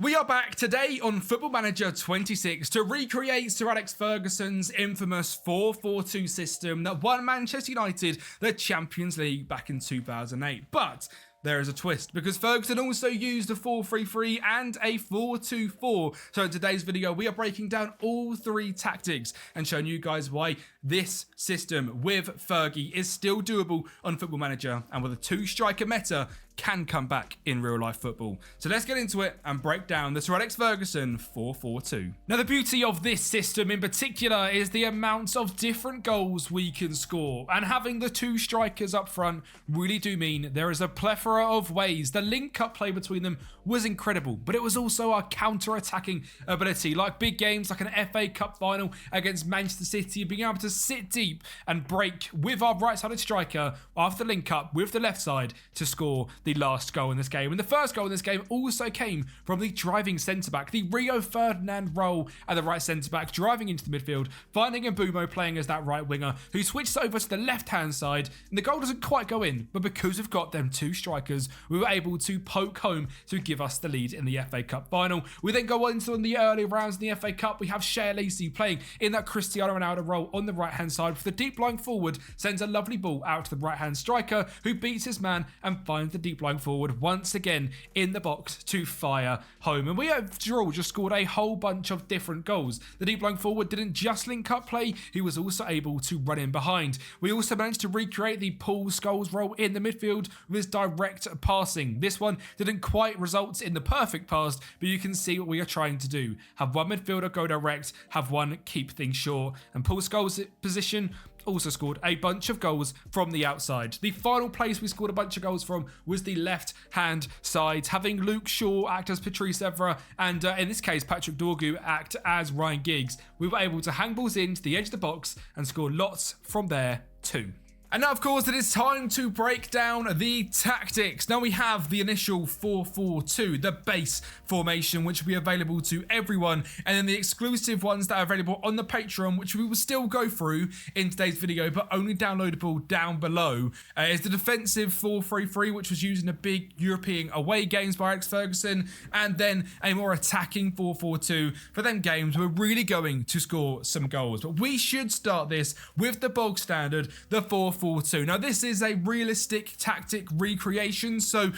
We are back today on Football Manager 26 to recreate Sir Alex Ferguson's infamous 4-4-2 system that won Manchester United the Champions League back in 2008. But there is a twist, because Ferguson also used a 4-3-3 and a 4-2-4. So in today's video, we are breaking down all three tactics and showing you guys why this system with Fergie is still doable on Football Manager, and with a two-striker meta can come back in real life football. So let's get into it and break down the Sir Alex Ferguson 4-4-2. Now, the beauty of this system in particular is the amount of different goals we can score, and having the two strikers up front really do mean there is a plethora of ways. The link-up play between them was incredible, but it was also our counter-attacking ability, like big games like an FA Cup final against Manchester City, being able to sit deep and break with our right-sided striker after the link-up with the left side to score the last goal in this game. And the first goal in this game also came from the driving centre-back, the Rio Ferdinand role at the right centre-back, driving into the midfield, finding Mbumo playing as that right winger, who switched over to the left-hand side, and the goal doesn't quite go in, but because we've got them two strikers, we were able to poke home to give us the lead in the FA Cup final. We then go on to the early rounds in the FA Cup. We have Sir Alex playing in that Cristiano Ronaldo role on the right-hand side, with the deep lying forward sends a lovely ball out to the right-hand striker, who beats his man and finds the deep lying forward once again in the box to fire home. And we overall just scored a whole bunch of different goals. The deep lying forward didn't just link up play, he was also able to run in behind. We also managed to recreate the Paul Scholes role in the midfield with his direct passing. This one didn't quite result in the perfect pass, but you can see what we are trying to do. Have one midfielder go direct, have one keep things short. And Paul Scholes' position also scored a bunch of goals from the outside. The final place we scored a bunch of goals from was the left-hand side, having Luke Shaw act as Patrice Evra and in this case Patrick Dorgu act as Ryan Giggs. We were able to hang balls into the edge of the box and score lots from there too. And now, of course, it is time to break down the tactics. Now, we have the initial 4-4-2, the base formation, which will be available to everyone, and then the exclusive ones that are available on the Patreon, which we will still go through in today's video, but only downloadable down below, is the defensive 4-3-3, which was used in the big European away games by Alex Ferguson, and then a more attacking 4-4-2 for them games we're really going to score some goals. But we should start this with the bog standard, the 4-4-2. Now, this is a realistic tactic recreation, so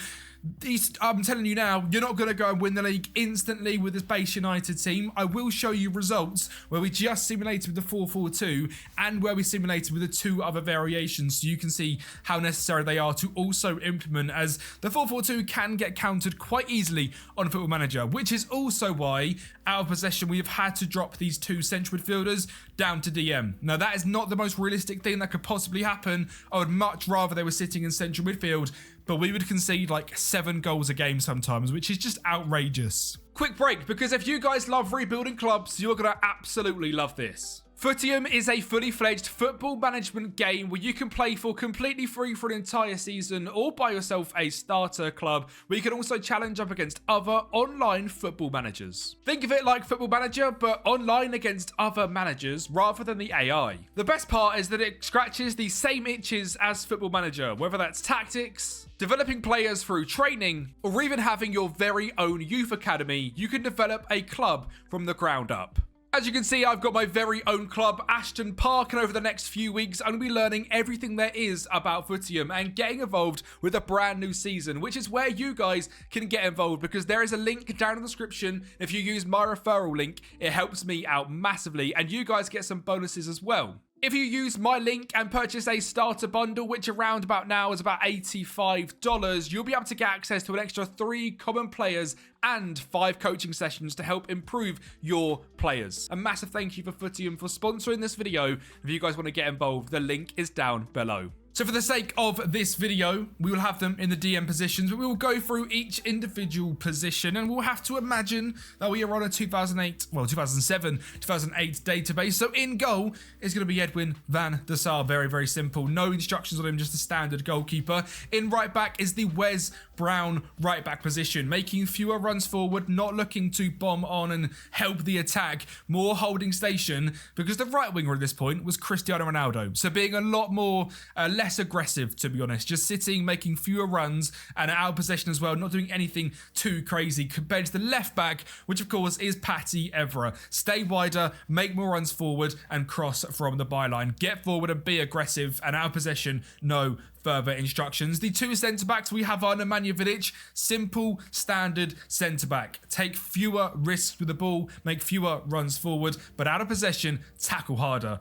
I'm telling you now, you're not going to go and win the league instantly with this base United team. I will show you results where we just simulated with the 4-4-2 and where we simulated with the two other variations, so you can see how necessary they are to also implement, as the 4-4-2 can get countered quite easily on Football Manager, which is also why out of possession we have had to drop these two central midfielders down to DM. Now, that is not the most realistic thing that could possibly happen. I would much rather they were sitting in central midfield, but we would concede like 7 goals a game sometimes, which is just outrageous. Quick break, because if you guys love rebuilding clubs, you're going to absolutely love this. Footium is a fully fledged football management game where you can play for completely free for an entire season, or buy yourself a starter club where you can also challenge up against other online football managers. Think of it like Football Manager, but online against other managers rather than the AI. The best part is that it scratches the same itches as Football Manager, whether that's tactics, developing players through training, or even having your very own youth academy. You can develop a club from the ground up. As you can see, I've got my very own club, Ashton Park, and over the next few weeks, I'm going to be learning everything there is about Footium and getting involved with a brand new season, which is where you guys can get involved, because there is a link down in the description. If you use my referral link, it helps me out massively, and you guys get some bonuses as well. If you use my link and purchase a starter bundle, which around about now is about $85, you'll be able to get access to an extra 3 common players and 5 coaching sessions to help improve your players. A massive thank you for Footium for sponsoring this video. If you guys want to get involved, the link is down below. So for the sake of this video, we will have them in the DM positions, but we will go through each individual position, and we'll have to imagine that we are on a 2007, 2008 database. So in goal is going to be Edwin van der Sar. Very, very simple. No instructions on him, just a standard goalkeeper. In right back is the Wes Brown right back position, making fewer runs forward, not looking to bomb on and help the attack, more holding station, because the right winger at this point was Cristiano Ronaldo. So being a lot more left less aggressive, to be honest. Just sitting, making fewer runs, and out of possession as well, not doing anything too crazy compared to the left back, which of course is Patty Evra. Stay wider, make more runs forward, and cross from the byline. Get forward and be aggressive, and out of possession, no further instructions. The two centre-backs we have are Nemanja Vidic, simple, standard centre-back. Take fewer risks with the ball, make fewer runs forward, but out of possession, tackle harder.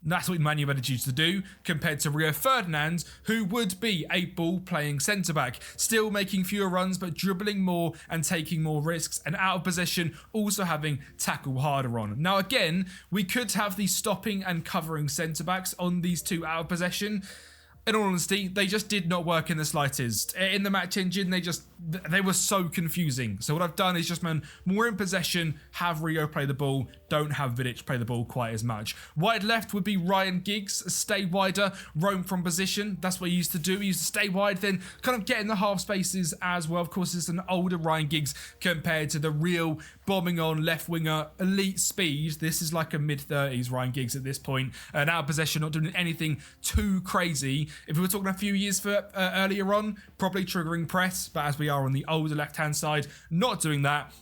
That's what Nemanja Vidic used to do, compared to Rio Ferdinand, who would be a ball-playing centre-back, still making fewer runs, but dribbling more and taking more risks, and out of possession, also having tackle harder on. Now again, we could have the stopping and covering centre-backs on these two out of possession. In all honesty, they just did not work in the slightest. In the match engine, they were so confusing. So what I've done is just, more in possession, have Rio play the ball, don't have Vidic play the ball quite as much. Wide left would be Ryan Giggs, stay wider, roam from position. That's what he used to do. He used to stay wide, then kind of get in the half spaces as well. Of course, it's an older Ryan Giggs compared to the real bombing on left winger, elite speed. This is like a mid-30s Ryan Giggs at this point. And out of possession, not doing anything too crazy. If we were talking a few years for earlier on, probably triggering press, but as we are on the older left-hand side, not doing that.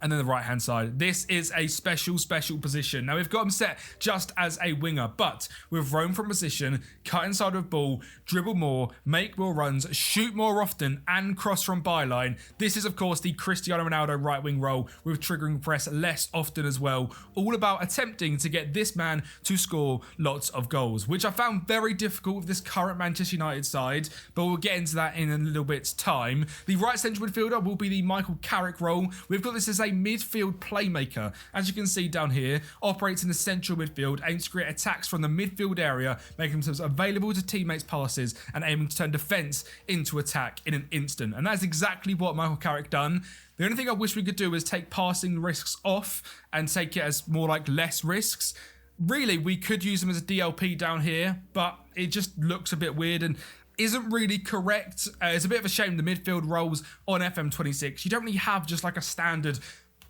And then the right-hand side. This is a special position. Now, we've got him set just as a winger, but with roam from position, cut inside of ball, dribble more, make more runs, shoot more often, and cross from byline. This is, of course, the Cristiano Ronaldo right-wing role with triggering press less often as well. All about attempting to get this man to score lots of goals, which I found very difficult with this current Manchester United side, but we'll get into that in a little bit's time. The right central midfielder will be the Michael Carrick role. We've got this as a midfield playmaker. As you can see down here, operates in the central midfield, aims to create attacks from the midfield area, making themselves available to teammates' passes and aiming to turn defence into attack in an instant. And that's exactly what Michael Carrick done. The only thing I wish we could do is take passing risks off and take it as more like less risks. Really, we could use him as a DLP down here, but it just looks a bit weird and isn't really correct. It's a bit of a shame the midfield roles on FM26. You don't really have just like a standard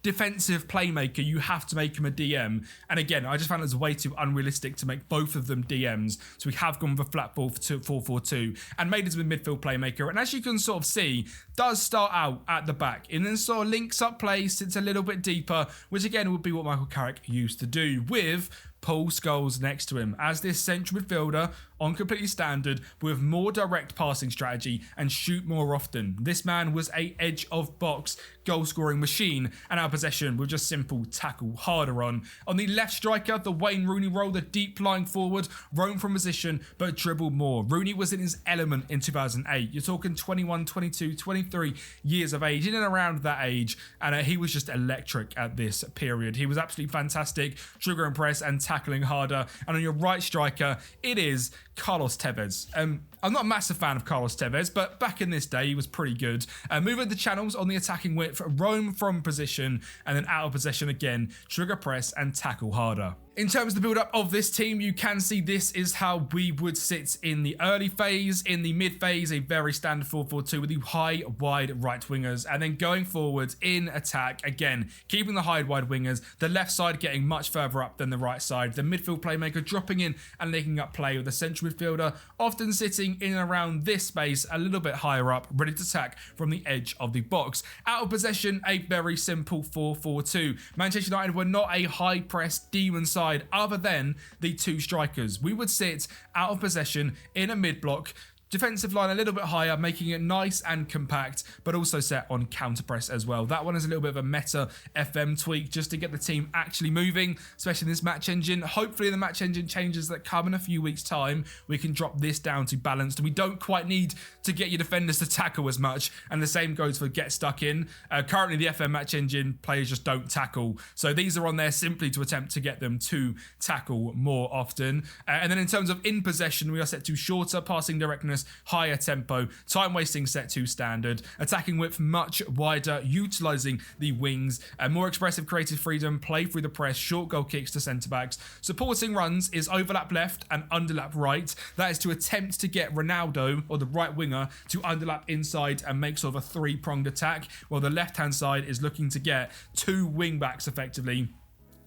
defensive playmaker. You have to make him a DM. And again, I just found it was way too unrealistic to make both of them DMs. So we have gone for flat ball for 4-4-2 and made it a midfield playmaker. And as you can sort of see, does start out at the back and then sort of links up play, sits a little bit deeper, which again would be what Michael Carrick used to do with Paul Scholes next to him as this central midfielder on completely standard with more direct passing strategy and shoot more often. This man was a edge of box goal scoring machine and our possession with just simple tackle harder on. On the left striker, the Wayne Rooney role, the deep lying forward, roam from position but dribble more. Rooney was in his element in 2008. You're talking 21, 22, 23 years of age, in and around that age, and he was just electric at this period. He was absolutely fantastic, trigger and press and tackling harder. And on your right striker, it is Carlos Tevez. I'm not a massive fan of Carlos Tevez, but back in this day, he was pretty good. Moving the channels on the attacking width, roam from position, and then out of possession again, trigger press and tackle harder. In terms of the build-up of this team, you can see this is how we would sit in the early phase. In the mid phase, a very standard 4-4-2 with the high, wide right wingers. And then going forward in attack, again, keeping the high, wide wingers, the left side getting much further up than the right side. The midfield playmaker dropping in and linking up play with the central midfielder, often sitting in and around this space, a little bit higher up, ready to attack from the edge of the box. Out of possession, a very simple 4-4-2. Manchester United were not a high-press demon side other than the two strikers. We would sit out of possession in a mid-block, defensive line a little bit higher, making it nice and compact, but also set on counter press as well. That one is a little bit of a meta FM tweak just to get the team actually moving, especially in this match engine. Hopefully the match engine changes that come in a few weeks' time, we can drop this down to balanced. We don't quite need to get your defenders to tackle as much, and the same goes for get stuck in. Currently the FM match engine players just don't tackle, so these are on there simply to attempt to get them to tackle more often. And then in terms of in possession, we are set to shorter passing directness, higher tempo, time wasting set to standard, attacking width much wider, utilising the wings, and more expressive creative freedom, play through the press, short goal kicks to centre backs. Supporting runs is overlap left and underlap right. That is to attempt to get Ronaldo, or the right winger, to underlap inside and make sort of a three-pronged attack, while the left-hand side is looking to get two wing backs effectively,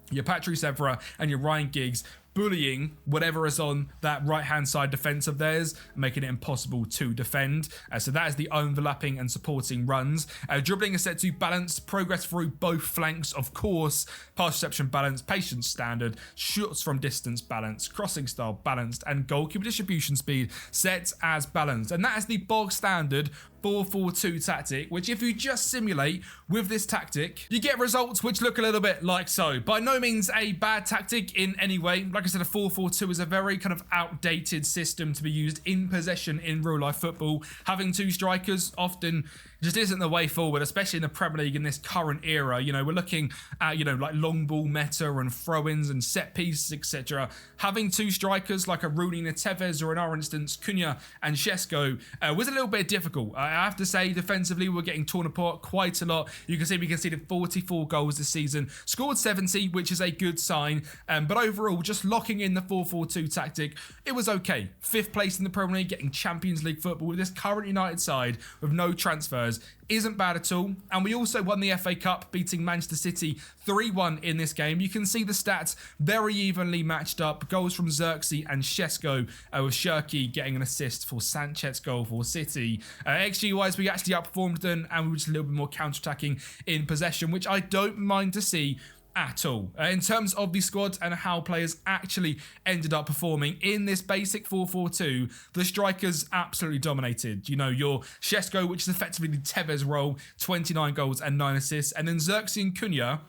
your Patrice Evra and your Ryan Giggs, bullying whatever is on that right-hand side defence of theirs, making it impossible to defend. So that is the overlapping and supporting runs. Dribbling is set to balanced, progress through both flanks, of course, pass reception balanced, patience standard, shots from distance balanced, crossing style balanced, and goalkeeper distribution speed set as balanced. And that is the bog standard 4-4-2 tactic, which if you just simulate with this tactic, you get results which look a little bit like so. By no means a bad tactic in any way. Like I said, a 4-4-2 is a very kind of outdated system to be used in possession in real life football. Having two strikers often just isn't the way forward, especially in the Premier League in this current era. You know, we're looking at, like long ball meta and throw-ins and set pieces, etc. Having two strikers like a Rooney and a Tevez, or in our instance, Cunha and Šeško, was a little bit difficult. I have to say, defensively, we're getting torn apart quite a lot. You can see we conceded 44 goals this season, scored 70, which is a good sign. But overall, just locking in the 4-4-2 tactic, it was okay. 5th place in the Premier League, getting Champions League football with this current United side with no transfers isn't bad at all. And we also won the FA Cup, beating Manchester City 3-1 in this game. You can see the stats very evenly matched up. Goals from Xerxes and Šeško, with Šerki getting an assist for Sanchez's goal for City. XG-wise, we actually outperformed them, and we were just a little bit more counter-attacking in possession, which I don't mind to see at all. In terms of the squad and how players actually ended up performing in this basic 4-4-2, the strikers absolutely dominated. You know, your Šeško, which is effectively the Tevez role, 29 goals and 9 assists, and then Xerxes and Cunha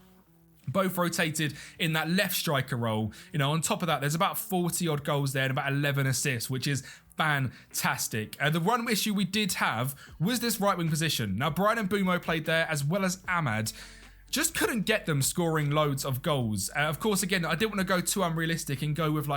both rotated in that left striker role. You know, on top of that, there's about 40 odd goals there and about 11 assists, which is fantastic. The one issue we did have was this right wing position. Now, Brighton and Mbeumo played there, as well as Ahmad. Just couldn't get them scoring loads of goals. Of course, again, I didn't want to go too unrealistic and go with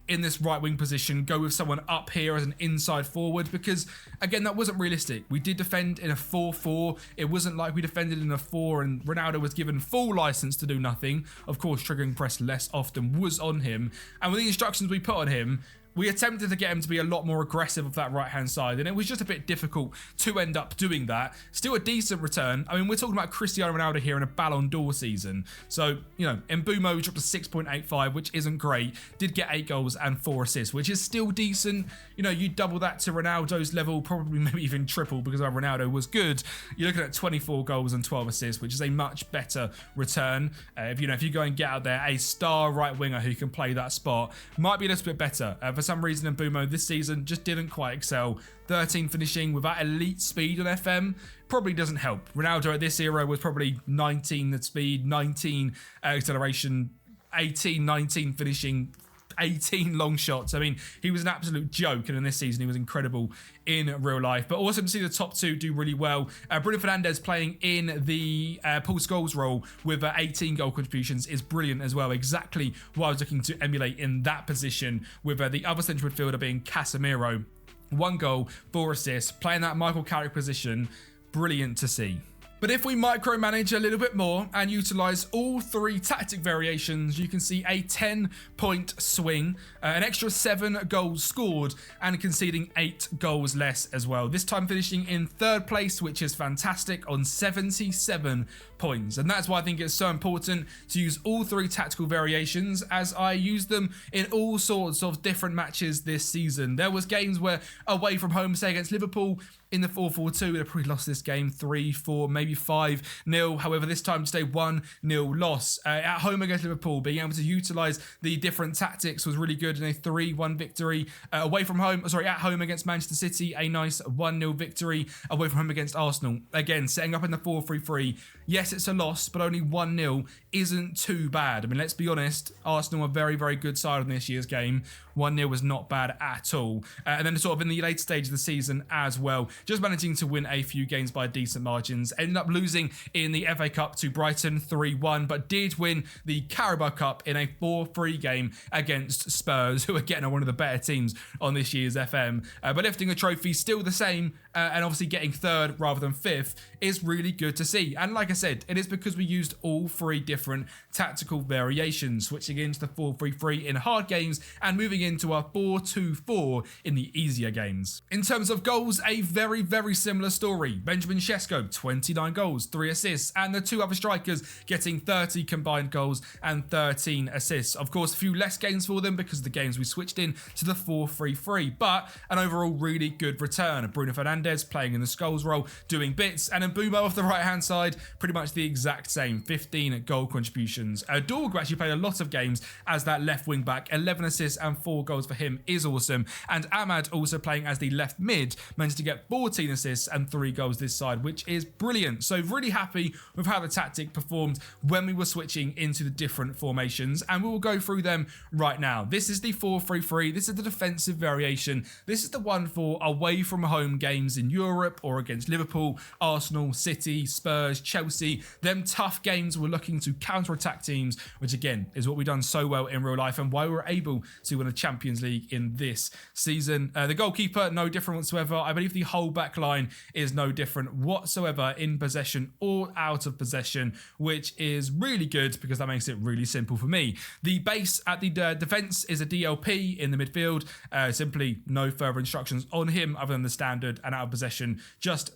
in this right wing position, go with someone up here as an inside forward, because again, that wasn't realistic. We did defend in a 4-4. It wasn't like we defended in a 4 and Ronaldo was given full license to do nothing. Of course, triggering press less often was on him. And with the instructions we put on him, we attempted to get him to be a lot more aggressive of that right-hand side, and it was just a bit difficult to end up doing that. Still a decent return. I mean, we're talking about Cristiano Ronaldo here in a Ballon d'Or season. So, Mbeumo dropped to 6.85, which isn't great. Did get 8 goals and 4 assists, which is still decent. You double that to Ronaldo's level, probably maybe even triple, because our Ronaldo was good. You're looking at 24 goals and 12 assists, which is a much better return. If you go and get out there a star right winger who can play that spot, might be a little bit better. For some reason, Mbeumo this season just didn't quite excel. 13 finishing without elite speed on FM probably doesn't help. Ronaldo at this era was probably 19 at speed, 19 acceleration, 18, 19 finishing, 18 long shots. I mean, he was an absolute joke, and in this season he was incredible in real life. But awesome to see the top two do really well. Bruno Fernandes playing in the Paul Scholes role with 18 goal contributions is brilliant as well. Exactly what I was looking to emulate in that position, with the other central midfielder being Casemiro. 1 goal, 4 assists, playing that Michael Carrick position. Brilliant to see. But if we micromanage a little bit more and utilise all 3 tactic variations, you can see a 10-point swing, an extra 7 goals scored, and conceding 8 goals less as well. This time finishing in 3rd place, which is fantastic, on 77 points. And that's why I think it's so important to use all 3 tactical variations, as I use them in all sorts of different matches this season. There was games where away from home, say against Liverpool, in the 4-4-2, they'd probably lost this game 3-4, maybe 5-0. However, this time just a 1-0 loss. At home against Liverpool, being able to utilise the different tactics was really good in a 3-1 victory. At home against Manchester City, a nice 1-0 victory. Away from home against Arsenal, again, setting up in the 4-3-3. Yes, it's a loss, but only 1-0 isn't too bad. I mean, let's be honest, Arsenal are very, very good side on this year's game. 1-0 was not bad at all. And then sort of in the late stage of the season as well, just managing to win a few games by decent margins. Ended up losing in the FA Cup to Brighton 3-1, but did win the Carabao Cup in a 4-3 game against Spurs, who are getting one of the better teams on this year's FM. But lifting a trophy still the same, and obviously getting 3rd rather than 5th is really good to see. And like I said, it is because we used all 3 different tactical variations, switching into the 4-3-3 in hard games and moving into our 4-2-4 in the easier games. In terms of goals, a very very similar story. Benjamin Sesko, 29 goals, 3 assists, and the two other strikers getting 30 combined goals and 13 assists. Of course, a few less games for them because of the games we switched in to the 4-3-3, but an overall really good return. Bruno Fernandes playing in the Scholes role, doing bits, and Mbeumo off the right-hand side, pretty much the exact same, 15 goal contributions. Dorgu actually played a lot of games as that left wing back, 11 assists and 4 goals for him is awesome. And Ahmad also playing as the left mid, managed to get 14 assists and 3 goals this side, which is brilliant. So really happy with how the tactic performed when we were switching into the different formations, and we will go through them right now. This is the 4-3-3, this is the defensive variation, this is the one for away from home games in Europe or against Liverpool, Arsenal, City, Spurs, Chelsea, them tough games we're looking to counter-attack teams, which again is what we've done so well in real life and why we're able to win a Champions League in this season. The goalkeeper, no different whatsoever. I believe the whole back line is no different whatsoever in possession or out of possession, which is really good because that makes it really simple for me. The base at the defence is a DLP in the midfield. Simply no further instructions on him other than the standard, and out of possession, just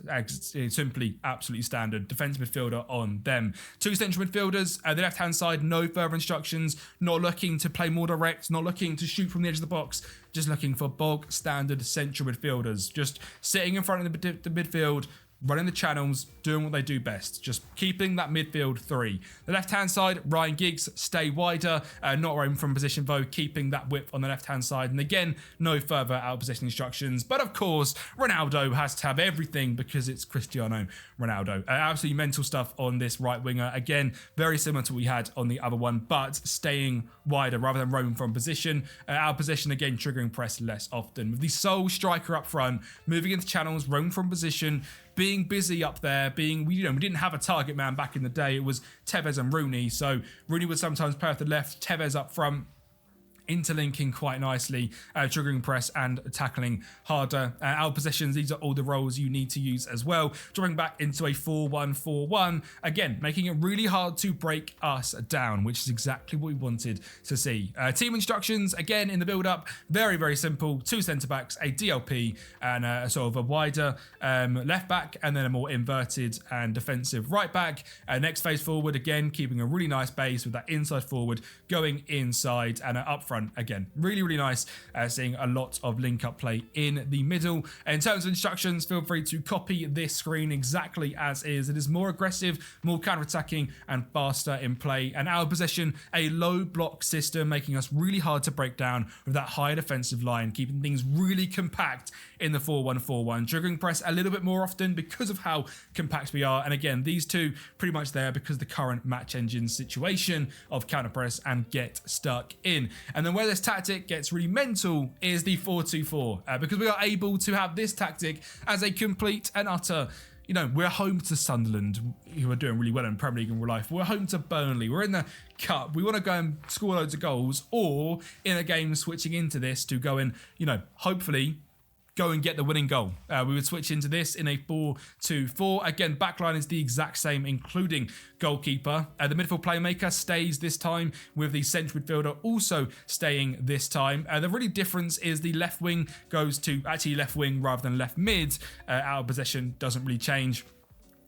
simply absolutely standard defence midfielder on them. Two central midfielders, the left-hand side, no further instructions, not looking to play more direct, not looking to shoot from the edge of the box, just looking for bog standard central midfielders, just sitting in front of the midfield, running the channels, doing what they do best, just keeping that midfield three. The left-hand side, Ryan Giggs, stay wider, not running from position though, keeping that width on the left-hand side. And again, no further out-of-position instructions. But of course, Ronaldo has to have everything because it's Cristiano Ronaldo. Absolutely mental stuff on this right winger. Again, very similar to what we had on the other one, but staying wider rather than roaming from position. Out of position, again, triggering press less often. With the sole striker up front, moving into channels, roaming from position, being busy up there, we didn't have a target man back in the day. It was Tevez and Rooney. So Rooney would sometimes play off the left, Tevez up front, interlinking quite nicely, triggering press and tackling harder. Out possessions, these are all the roles you need to use as well. Dropping back into a 4-1-4-1, again, making it really hard to break us down, which is exactly what we wanted to see. Team instructions, again, in the build-up, very simple. 2 centre-backs, a DLP, and a sort of a wider left-back, and then a more inverted and defensive right-back. Next phase forward, again, keeping a really nice base with that inside forward, going inside and up front. Again, really nice, seeing a lot of link-up play in the middle. In terms of instructions, feel free to copy this screen exactly as is. It is more aggressive, more counter-attacking, and faster in play. And out of possession, a low block system, making us really hard to break down with that high defensive line, keeping things really compact in the 4-1-4-1. Triggering press a little bit more often because of how compact we are. And again, these two pretty much there because of the current match engine situation of counter press and get stuck in. And then where this tactic gets really mental is the 4-2-4, because we are able to have this tactic as a complete and utter, we're home to Sunderland, who are doing really well in Premier League in real life. We're home to Burnley. We're in the Cup. We want to go and score loads of goals, or in a game switching into this to go and, hopefully go and get the winning goal. We would switch into this in a 4-2-4. Again, backline is the exact same, including goalkeeper. The midfield playmaker stays this time, with the central midfielder also staying this time. The really difference is the left wing goes to actually left wing rather than left mid. Out of possession doesn't really change.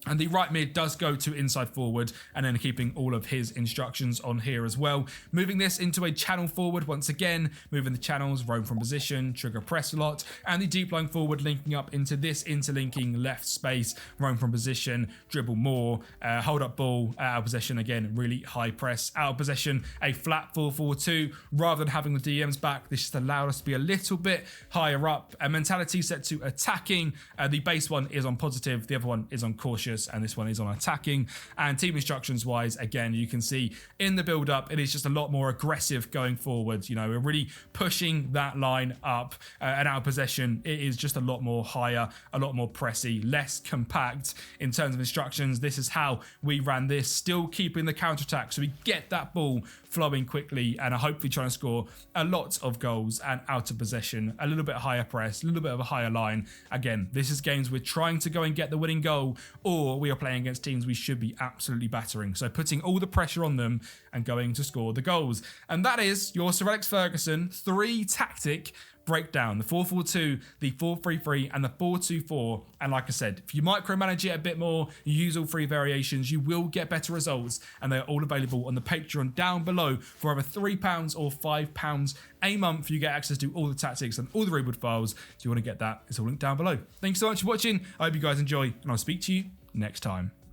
And the right mid does go to inside forward, and then keeping all of his instructions on here as well. Moving this into a channel forward once again, moving the channels, roam from position, trigger press a lot, and the deep line forward linking up into this interlinking left space, roam from position, dribble more, hold up ball, out of possession again, really high press. Out of possession, a flat 4-4-2, rather than having the DMs back. This just allowed us to be a little bit higher up. A mentality set to attacking. The base one is on positive, the other one is on cautious, and this one is on attacking. And team instructions wise, again, you can see in the build up, it is just a lot more aggressive going forward. We're really pushing that line up, and out of possession, it is just a lot more higher, a lot more pressy, less compact in terms of instructions. This is how we ran this, still keeping the counter attack, so we get that ball flowing quickly and are hopefully trying to score a lot of goals. And out of possession, a little bit higher press, a little bit of a higher line. Again, this is games we're trying to go and get the winning goal, or we are playing against teams we should be absolutely battering. So putting all the pressure on them and going to score the goals. And that is your Sir Alex Ferguson 3 tactic breakdown, the 4-4-2, the 4-3-3, and the 4-2-4. And like I said, if you micromanage it a bit more, you use all three variations, you will get better results. And they're all available on the Patreon down below for either £3 or £5 a month. You get access to all the tactics and all the rebuild files. If you want to get that, it's all linked down below. Thanks so much for watching. I hope you guys enjoy, and I'll speak to you next time.